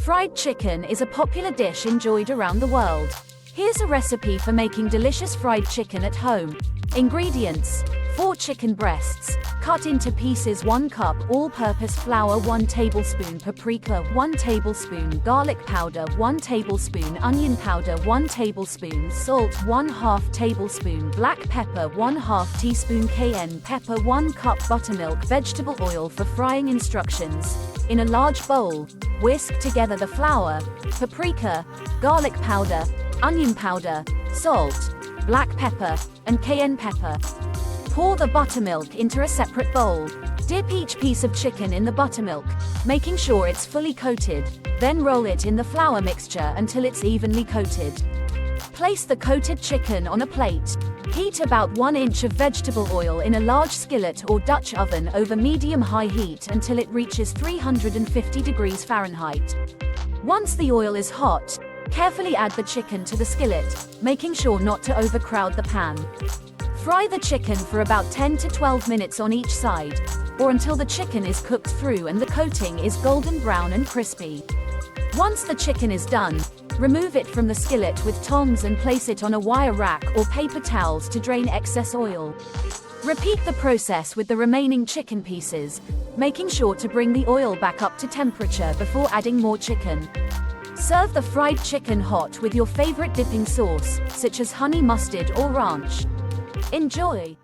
Fried chicken is a popular dish enjoyed around the world. Here's a recipe for making delicious fried chicken at home. Ingredients: 4 chicken breasts, cut into pieces, 1 cup all-purpose flour, 1 tablespoon paprika, 1 tablespoon garlic powder, 1 tablespoon onion powder, 1 tablespoon salt, 1/2 tablespoon black pepper, 1/2 teaspoon cayenne pepper, 1 cup buttermilk. Vegetable oil for frying. Instructions: in a large bowl, whisk together the flour, paprika, garlic powder, onion powder, salt, black pepper, and cayenne pepper. Pour the buttermilk into a separate bowl. Dip each piece of chicken in the buttermilk, making sure it's fully coated. Then roll it in the flour mixture until it's evenly coated. Place the coated chicken on a plate. Heat about 1 inch of vegetable oil in a large skillet or Dutch oven over medium-high heat until it reaches 350 degrees Fahrenheit. Once the oil is hot, carefully add the chicken to the skillet, making sure not to overcrowd the pan. Fry the chicken for about 10 to 12 minutes on each side, or until the chicken is cooked through and the coating is golden brown and crispy. Once the chicken is done, remove it from the skillet with tongs and place it on a wire rack or paper towels to drain excess oil. Repeat the process with the remaining chicken pieces, making sure to bring the oil back up to temperature before adding more chicken. Serve the fried chicken hot with your favorite dipping sauce, such as honey mustard or ranch. Enjoy!